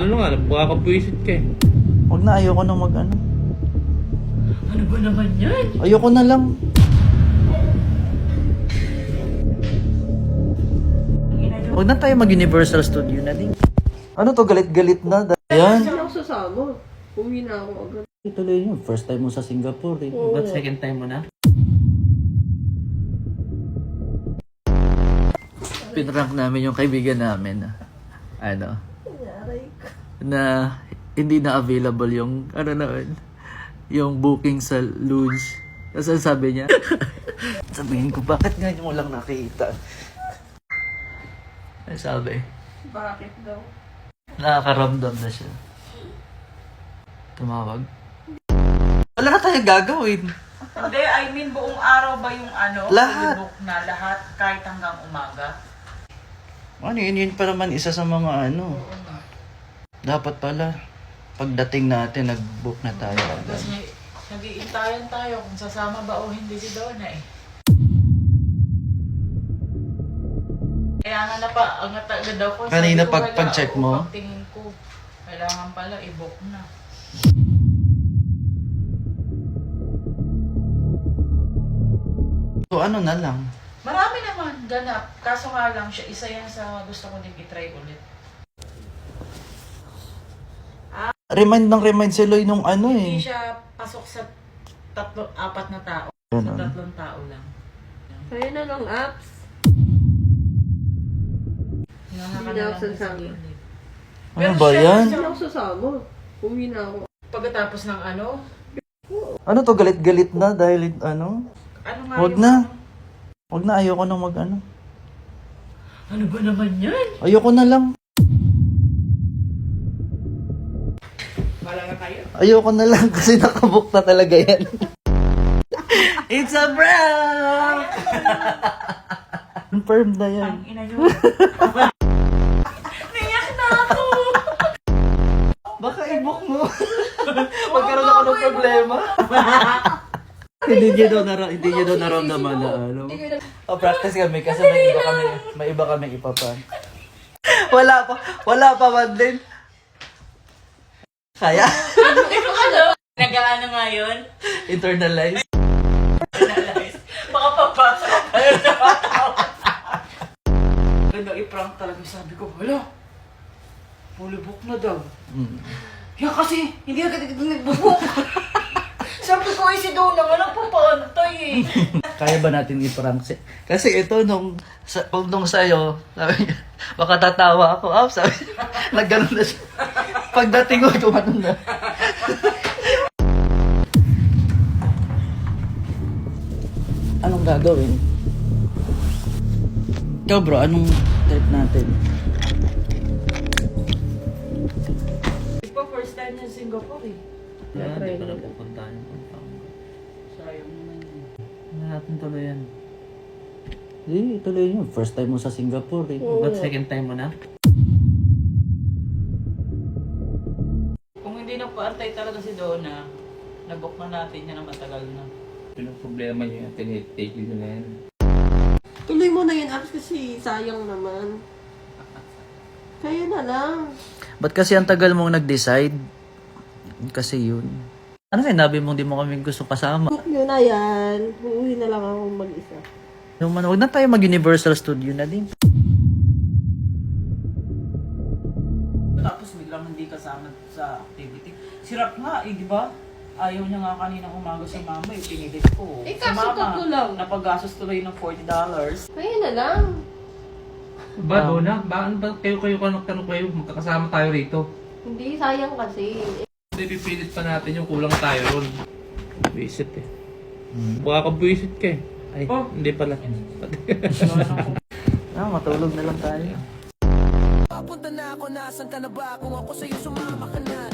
Ano nga, nakakapwisit ka eh. Huwag na, ayoko na mag-ano. Ano ba naman yan? Ayoko na lang. Huwag na tayo mag-Universal Studio na din. Ano to, galit-galit na. Yan. Hindi ako sasama. Uwi na ako agad. Ituloy yun. First time mo sa Singapore eh. Oo. Ba't second time mo na? Pinrank namin yung kaibigan namin na na hindi na available yung yung booking sa Luge. Kasi sabi niya, sabihin ko, bakit ngayon mo lang nakita? Ay sabi, Bakit daw? nakakaramdam na siya. Tumawag. Wala na tayong gagawin. Hindi, I mean buong araw ba yung Lahat. fully book na lahat kahit hanggang umaga? Ano yun pa naman isa sa mga dapat pala, pagdating natin, nag-book na tayo agad. Kasi nag-iintayan tayo kung sasama ba o hindi si Donna eh. Kaya nga ang agad daw ko. Kanina sabi ko, pag-check mo? Pagtingin ko, kailangan pala i-book na. So ano na lang, Marami naman ganap. Kaso nga lang siya, isa yan sa gusto ko din i-try ulit. remind si Loy nung Hindi eh. siya pasok sa apat na tao. Ganun. Sa 3 tao lang. Kaya na lang apps. Hinahakan Hindi na ako lang sa sasama. gilid. Ano ba yan? Hindi ako sasama. Uwi na ako. Pagkatapos ng Ano to, galit-galit na dahil ano nga Huwag yung na. Huwag na, ayoko na mag Ano ba naman yan? Ayoko na lang. Wala na kayo? Ayoko na lang kasi nakabook na talaga yan. It's a prank! Confirmed na yan. Ang ina nyo. Naiyak na ako! Baka i-book mo. Magkaroon ako ng problema. Hindi niyo daw naramdaman na practice kami kasi may iba kami ipaprank. Wala pa man din. Kaya? Nag-ano nga yun? Internalize. Baka papasok tayo sa matawa. Ganda i-prank talaga. Sabi ko, hala, fully book na daw. Yan kasi, hindi agad nag-book. Sabi ko, si Donna, walang papaantay eh. Kaya ba natin i-prank? Kasi ito, nung sa'yo, sabi niya, baka tatawa ako. Sabi niya, nagganon na siya. Pagdating ko, tumanon na. Anong gagawin? Ikaw bro, anong trip natin? Di pa first time na Singapore eh. Yan, hindi ko na pupuntahan yung Sayang naman yun. Ano natin tuloy yan? Tuloy yun. First time mo sa Singapore eh. Ba't second time mo na? Kung hindi nagpaantay talaga si Donna, nag-book na natin yan na matagal na. Yung problema niyo yan, tinitake nyo na yan. Tuloy mo na yun apps kasi sayang naman. Kaya na lang. Ba't kasi ang tagal mong nag-decide? Kasi yun. Ano sinabi mong di mo kami gusto kasama? Book nyo na yan. Uuwi na lang ako mag-isa. Yung huwag na tayo mag-Universal Studio na din. Tapos biglang hindi kasama sa activity. Sirap nga eh, di ba? Ayaw niya nga kaninang umaga sa mama eh, pinilit ko. Eh, Si kaso mama, tatlo lang. napaggastos tuloy ng $40. Kaya na lang. Ba, Donna? Bakit ba kayo magkakasama tayo rito? Hindi, sayang kasi. Hindi, pipilit pa natin yung kulang tayo ron. Visit eh. Baka kabwisit ka eh. Ay, Oh. hindi pala. Matulog na lang tayo. Papunta na ako, nasan ka na ba? Kung ako sa'yo sumama ka na.